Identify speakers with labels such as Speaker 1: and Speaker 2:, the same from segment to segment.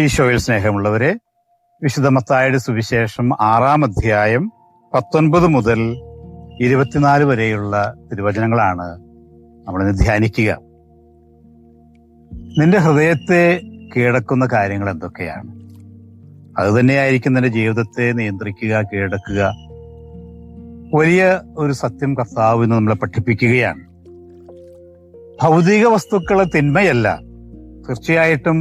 Speaker 1: ഈശോയിൽ സ്നേഹമുള്ളവരെ, വിശുദ്ധ മത്തായിയുടെ സുവിശേഷം 6-ാം അധ്യായം 19 മുതൽ 24 വരെയുള്ള തിരുവചനങ്ങളാണ് നമ്മളിന്ന് ധ്യാനിക്കുക. നിന്റെ ഹൃദയത്തെ കീഴടക്കുന്ന കാര്യങ്ങൾ എന്തൊക്കെയാണ്? അത് തന്നെയായിരിക്കും നിന്റെ ജീവിതത്തെ നിയന്ത്രിക്കുക, കീഴടക്കുക. വലിയ ഒരു സത്യം കർത്താവ് ഇന്ന് നമ്മളെ പഠിപ്പിക്കുകയാണ്. ഭൗതിക വസ്തുക്കളെ തിന്മയല്ല, തീർച്ചയായിട്ടും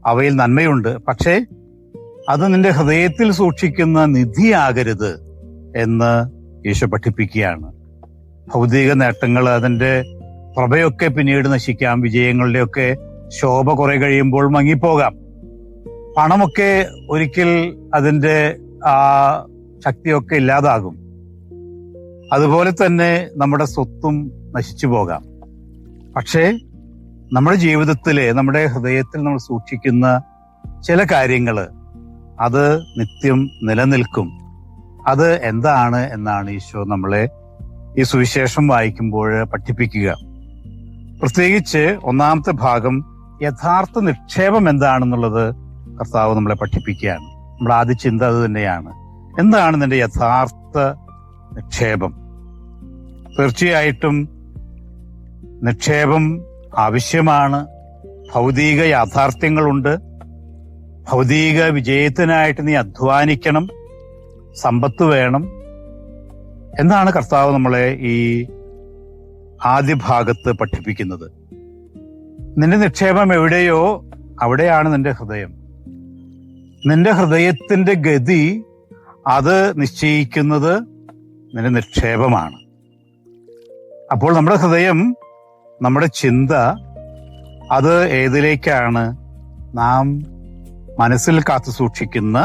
Speaker 1: അവയിൽ നന്മയുണ്ട്. പക്ഷേ അത് നിന്റെ ഹൃദയത്തിൽ സൂക്ഷിക്കുന്ന നിധിയാകരുത് എന്ന് ഈശോ പഠിപ്പിക്കുകയാണ്. ഭൗതിക നേട്ടങ്ങൾ, അതിന്റെ പ്രഭയൊക്കെ പിന്നീട് നശിക്കാം. വിജയങ്ങളുടെയൊക്കെ ശോഭ കുറെ കഴിയുമ്പോൾ മങ്ങിപ്പോകാം. പണമൊക്കെ ഒരിക്കൽ അതിന്റെ ആ ശക്തിയൊക്കെ ഇല്ലാതാകും. അതുപോലെ തന്നെ നമ്മുടെ സ്വത്തും നശിച്ചു പോകാം. പക്ഷേ നമ്മുടെ ജീവിതത്തിലെ, നമ്മുടെ ഹൃദയത്തിൽ നമ്മൾ സൂക്ഷിക്കുന്ന ചില കാര്യങ്ങള്, അത് നിത്യം നിലനിൽക്കും. അത് എന്താണ് എന്നാണ് ഈശോ നമ്മളെ ഈ സുവിശേഷം വായിക്കുമ്പോൾ പഠിപ്പിക്കുക. പ്രത്യേകിച്ച് 1-ാമത്തെ ഭാഗം യഥാർത്ഥ നിക്ഷേപം എന്താണെന്നുള്ളത് കർത്താവ് നമ്മളെ പഠിപ്പിക്കുകയാണ്. നമ്മുടെ ആദ്യ ചിന്ത അത് തന്നെയാണ്. എന്താണ് നിന്റെ യഥാർത്ഥ നിക്ഷേപം? തീർച്ചയായിട്ടും നിക്ഷേപം ആവശ്യമാണ്. ഭൗതിക യാഥാർത്ഥ്യങ്ങളുണ്ട്. ഭൗതിക വിജയത്തിനായിട്ട് നീ അധ്വാനിക്കണം, സമ്പത്ത് വേണം. എന്താണ് കർത്താവ് നമ്മളെ ഈ ആദ്യ ഭാഗത്ത് പഠിപ്പിക്കുന്നത്? നിന്റെ നിക്ഷേപം എവിടെയോ അവിടെയാണ് നിന്റെ ഹൃദയം. നിന്റെ ഹൃദയത്തിന്റെ ഗതി അത് നിശ്ചയിക്കുന്നത് നിന്റെ നിക്ഷേപമാണ്. അപ്പോൾ നമ്മുടെ ഹൃദയം, നമ്മുടെ ചിന്ത, അത് ഏതിലേക്കാണ്? നാം മനസ്സിൽ കാത്തു സൂക്ഷിക്കുന്ന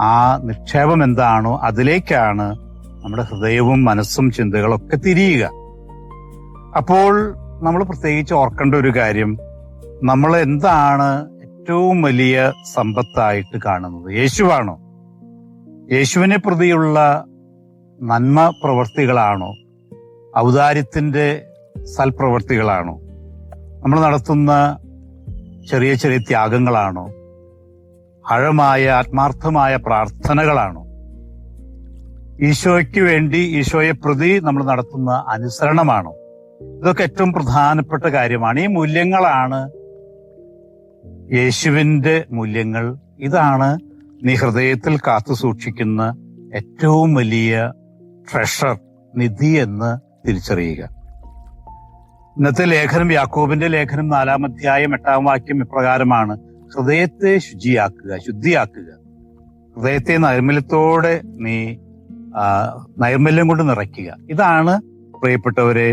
Speaker 1: ആ നിക്ഷേപം എന്താണോ അതിലേക്കാണ് നമ്മുടെ ഹൃദയവും മനസ്സും ചിന്തകളൊക്കെ തിരിയുക. അപ്പോൾ നമ്മൾ പ്രത്യേകിച്ച് ഓർക്കേണ്ട ഒരു കാര്യം, നമ്മൾ എന്താണ് ഏറ്റവും വലിയ സമ്പത്തായിട്ട് കാണുന്നത്? യേശുവാണോ? യേശുവിനെ പ്രതിയുള്ള നന്മ പ്രവൃത്തികളാണോ? ഔദാര്യത്തിന്റെ സൽപ്രവൃത്തികളാണോ? നമ്മൾ നടത്തുന്ന ചെറിയ ചെറിയ ത്യാഗങ്ങളാണോ? ആഴമായ ആത്മാർത്ഥമായ പ്രാർത്ഥനകളാണോ? ഈശോയ്ക്ക് വേണ്ടി, ഈശോയെ പ്രതി നമ്മൾ നടത്തുന്ന അനുസരണമാണോ? ഇതൊക്കെ ഏറ്റവും പ്രധാനപ്പെട്ട കാര്യമാണ്. ഈ മൂല്യങ്ങളാണ് യേശുവിന്റെ മൂല്യങ്ങൾ. ഇതാണ് നീ ഹൃദയത്തിൽ കാത്തു സൂക്ഷിക്കുന്ന ഏറ്റവും വലിയ ട്രഷർ, നിധി എന്ന് തിരിച്ചറിയുക. ഇന്നത്തെ ലേഖനം, യാക്കോബിന്റെ ലേഖനം 4-ാം അധ്യായം 8-ാം വാക്യം ഇപ്രകാരമാണ്: ഹൃദയത്തെ ശുദ്ധിയാക്കുക. ഹൃദയത്തെ നൈർമല്യത്തോടെ നീ നൈർമല്യം കൊണ്ട് നിറയ്ക്കുക. ഇതാണ് പ്രിയപ്പെട്ടവരെ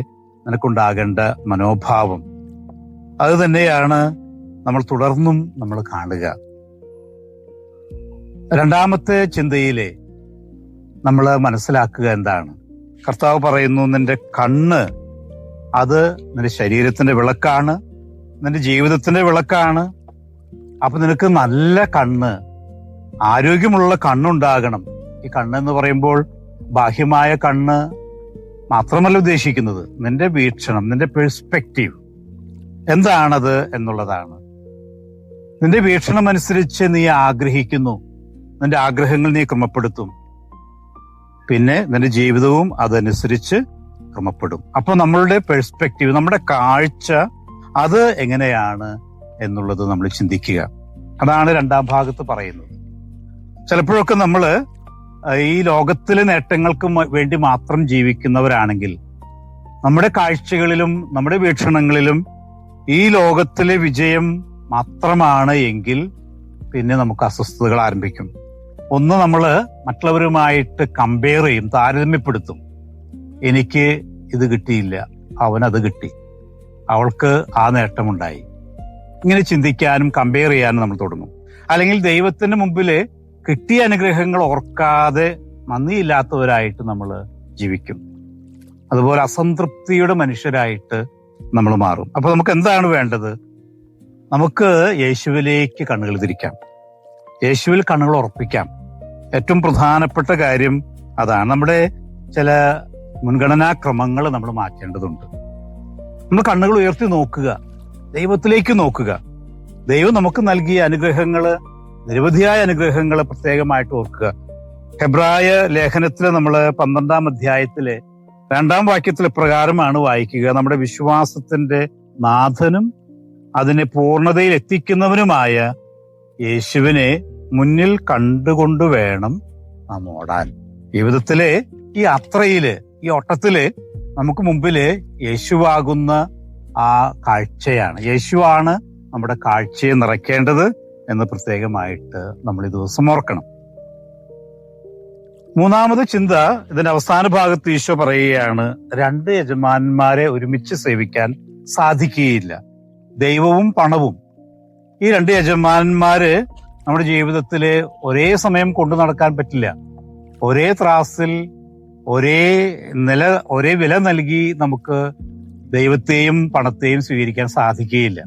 Speaker 1: നിനക്കുണ്ടാകേണ്ട മനോഭാവം. അത് തന്നെയാണ് നമ്മൾ തുടർന്നും നമ്മൾ കാണുക. 2-ാമത്തെ ചിന്തയിലെ നമ്മൾ മനസ്സിലാക്കുക എന്താണ്? കർത്താവ് പറയുന്നു, നിന്റെ കണ്ണ് അത് നിന്റെ ശരീരത്തിന്റെ വിളക്കാണ്, നിന്റെ ജീവിതത്തിന്റെ വിളക്കാണ്. അപ്പൊ നിനക്ക് നല്ല കണ്ണ്, ആരോഗ്യമുള്ള കണ്ണുണ്ടാകണം. ഈ കണ്ണെന്ന് പറയുമ്പോൾ ബാഹ്യമായ കണ്ണ് മാത്രമല്ല ഉദ്ദേശിക്കുന്നത്. നിന്റെ വീക്ഷണം, നിന്റെ പെർസ്പെക്റ്റീവ് എന്താണത് എന്നുള്ളതാണ്. നിന്റെ വീക്ഷണം അനുസരിച്ച് നീ ആഗ്രഹിക്കുന്നു, നിന്റെ ആഗ്രഹങ്ങൾ നീ ക്രമപ്പെടുത്തും. പിന്നെ നിന്റെ ജീവിതവും അതനുസരിച്ച് ക്രമപ്പെടും. അപ്പൊ നമ്മളുടെ പെർസ്പെക്റ്റീവ്, നമ്മുടെ കാഴ്ച, അത് എങ്ങനെയാണ് എന്നുള്ളത് നമ്മൾ ചിന്തിക്കുക. അതാണ് 2-ാം ഭാഗത്ത് പറയുന്നത്. ചിലപ്പോഴൊക്കെ നമ്മൾ ഈ ലോകത്തിലെ നേട്ടങ്ങൾക്ക് വേണ്ടി മാത്രം ജീവിക്കുന്നവരാണെങ്കിൽ, നമ്മുടെ കാഴ്ചകളിലും നമ്മുടെ വീക്ഷണങ്ങളിലും ഈ ലോകത്തിലെ വിജയം മാത്രമാണ് എങ്കിൽ പിന്നെ നമുക്ക് അസ്വസ്ഥതകൾ ആരംഭിക്കും. ഒന്ന്, നമ്മൾ മറ്റുള്ളവരുമായിട്ട് കമ്പയർ ചെയ്യും, താരതമ്യപ്പെടുത്തും. എനിക്ക് ഇത് കിട്ടിയില്ല, അവനത് കിട്ടി, അവൾക്ക് ആ നേട്ടമുണ്ടായി. ഇങ്ങനെ ചിന്തിക്കാനും കമ്പയർ ചെയ്യാനും നമ്മൾ തുടങ്ങും. അല്ലെങ്കിൽ ദൈവത്തിന്റെ മുമ്പില് കിട്ടിയ അനുഗ്രഹങ്ങൾ ഓർക്കാതെ നന്ദിയില്ലാത്തവരായിട്ട് നമ്മൾ ജീവിക്കും. അതുപോലെ അസംതൃപ്തിയുടെ മനുഷ്യരായിട്ട് നമ്മൾ മാറും. അപ്പൊ നമുക്ക് എന്താണ് വേണ്ടത്? നമുക്ക് യേശുവിലേക്ക് കണ്ണുകൾ തിരിക്കാം, യേശുവിൽ കണ്ണുകൾ ഉറപ്പിക്കാം. ഏറ്റവും പ്രധാനപ്പെട്ട കാര്യം അതാണ്. നമ്മുടെ ചില മുൻഗണനാക്രമങ്ങൾ നമ്മൾ മാറ്റേണ്ടതുണ്ട്. നമ്മൾ കണ്ണുകൾ ഉയർത്തി നോക്കുക, ദൈവത്തിലേക്ക് നോക്കുക. ദൈവം നമുക്ക് നൽകിയ അനുഗ്രഹങ്ങള്, നിരവധിയായ അനുഗ്രഹങ്ങള് പ്രത്യേകമായിട്ട് ഓർക്കുക. ഹെബ്രായ ലേഖനത്തില് നമ്മള് 12-ാം അധ്യായത്തിലെ 2-ാം വാക്യത്തിൽ പ്രകാരമാണ് വായിക്കുക: നമ്മുടെ വിശ്വാസത്തിന്റെ നാഥനും അതിനെ പൂർണ്ണതയിൽ എത്തിക്കുന്നവനുമായ യേശുവിനെ മുന്നിൽ കണ്ടുകൊണ്ട് വേണം നാം ഓടാൻ. ജീവിതത്തിലെ ഈ യാത്രയില്, ഈ ഓട്ടത്തില് നമുക്ക് മുമ്പില് യേശുവാകുന്ന ആ കാഴ്ചയാണ്. യേശുവാണ് നമ്മുടെ കാഴ്ചയെ നിറയ്ക്കേണ്ടത് എന്ന് പ്രത്യേകമായിട്ട് നമ്മൾ ഈ ദിവസം ഓർക്കണം. മൂന്നാമത് ചിന്ത, ഇതിന്റെ അവസാന ഭാഗത്ത് ഈശോ പറയുകയാണ്, 2 യജമാനന്മാരെ ഒരുമിച്ച് സേവിക്കാൻ സാധിക്കുകയില്ല. ദൈവവും പണവും. ഈ 2 യജമാനന്മാര് നമ്മുടെ ജീവിതത്തില് ഒരേ സമയം കൊണ്ടു നടക്കാൻ പറ്റില്ല. ഒരേ ത്രാസിൽ ഒരേ വില നൽകി നമുക്ക് ദൈവത്തെയും പണത്തെയും സ്വീകരിക്കാൻ സാധിക്കുകയില്ല.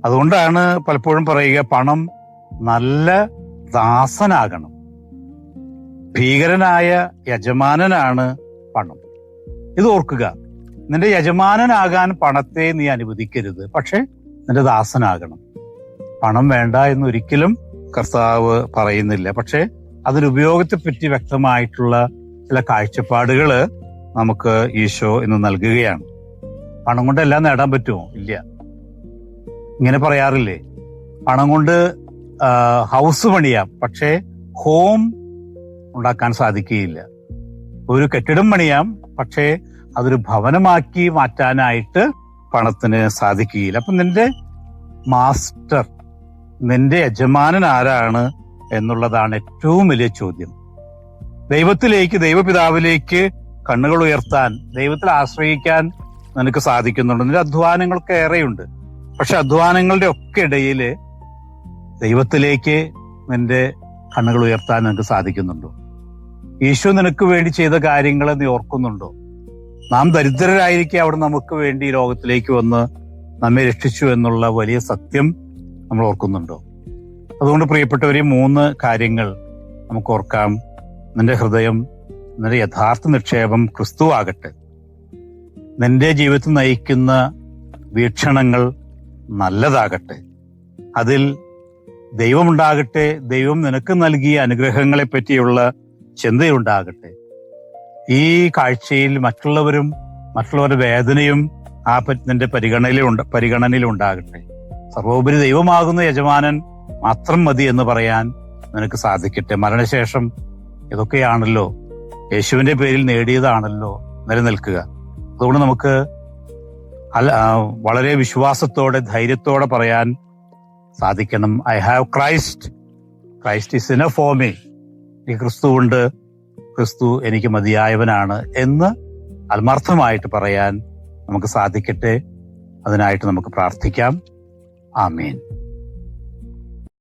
Speaker 1: അതുകൊണ്ടാണ് പലപ്പോഴും പറയുക, പണം നല്ല ദാസനാകണം. ഭീകരനായ യജമാനനാണ് പണം. ഇത് ഓർക്കുക. നിന്റെ യജമാനനാകാൻ പണത്തെ നീ അനുവദിക്കരുത്, പക്ഷെ നിന്റെ ദാസനാകണം. പണം വേണ്ട എന്നൊരിക്കലും കർത്താവ് പറയുന്നില്ല. പക്ഷെ അതിന്റെ ഉപയോഗത്തെപ്പറ്റി വ്യക്തമായിട്ടുള്ള ചില കാഴ്ചപ്പാടുകള് നമുക്ക് ഈശോ ഇന്ന് നൽകുകയാണ്. പണം കൊണ്ട് എല്ലാം നേടാൻ പറ്റുമോ? ഇല്ല. ഇങ്ങനെ പറയാറില്ലേ, പണം കൊണ്ട് ഹൗസ് പണിയാം, പക്ഷേ ഹോം ഉണ്ടാക്കാൻ സാധിക്കുകയില്ല. ഒരു കെട്ടിടം പണിയാം, പക്ഷേ അതൊരു ഭവനമാക്കി മാറ്റാനായിട്ട് പണത്തിന് സാധിക്കുകയില്ല. അപ്പൊ നിന്റെ മാസ്റ്റർ, നിന്റെ യജമാനൻ ആരാണ് എന്നുള്ളതാണ് ഏറ്റവും വലിയ ചോദ്യം. ദൈവത്തിലേക്ക്, ദൈവപിതാവിലേക്ക് കണ്ണുകൾ ഉയർത്താൻ, ദൈവത്തിൽ ആശ്രയിക്കാൻ നിനക്ക് സാധിക്കുന്നുണ്ട്. നിന്റെ അധ്വാനങ്ങൾക്ക് ഏറെയുണ്ട്, പക്ഷെ അധ്വാനങ്ങളുടെ ഒക്കെ ഇടയിൽ ദൈവത്തിലേക്ക് നിന്റെ കണ്ണുകൾ ഉയർത്താൻ നിനക്ക് സാധിക്കുന്നുണ്ടോ? ഈശോ നിനക്ക് വേണ്ടി ചെയ്ത കാര്യങ്ങൾ നീ ഓർക്കുന്നുണ്ടോ? നാം ദരിദ്രരായിരിക്കെ അവിടെ നമുക്ക് വേണ്ടി ലോകത്തിലേക്ക് വന്ന് നമ്മെ രക്ഷിച്ചു എന്നുള്ള വലിയ സത്യം നമ്മൾ ഓർക്കുന്നുണ്ടോ? അതുകൊണ്ട് പ്രിയപ്പെട്ടവരെ, 3 കാര്യങ്ങൾ നമുക്ക് ഓർക്കാം. നിന്റെ ഹൃദയം, നിന്റെ യഥാർത്ഥ നിക്ഷേപം ക്രിസ്തു ആകട്ടെ. നിന്റെ ജീവിതത്തിൽ നയിക്കുന്ന വീക്ഷണങ്ങൾ നല്ലതാകട്ടെ. അതിൽ ദൈവമുണ്ടാകട്ടെ. ദൈവം നിനക്ക് നൽകിയ അനുഗ്രഹങ്ങളെ പറ്റിയുള്ള ചിന്തയുണ്ടാകട്ടെ. ഈ കാഴ്ചയിൽ മറ്റുള്ളവരുടെ വേദനയും നിന്റെ പരിഗണനയിലുണ്ടാകട്ടെ. സർവോപരി ദൈവമാകുന്ന യജമാനൻ മാത്രം മതി എന്ന് പറയാൻ നിനക്ക് സാധിക്കട്ടെ. മരണശേഷം ഇതൊക്കെയാണല്ലോ, യേശുവിന്റെ പേരിൽ നേടിയതാണല്ലോ നിലനിൽക്കുക. അതുകൊണ്ട് നമുക്ക് വളരെ വിശ്വാസത്തോടെ, ധൈര്യത്തോടെ പറയാൻ സാധിക്കണം, I have Christ is enough for me. ഈ ക്രിസ്തുവുണ്ട്, ക്രിസ്തു എനിക്ക് മതിയായവനാണ് എന്ന് ആത്മാർത്ഥമായിട്ട് പറയാൻ നമുക്ക് സാധിക്കട്ടെ. അതിനായിട്ട് നമുക്ക് പ്രാർത്ഥിക്കാം. ആമേൻ.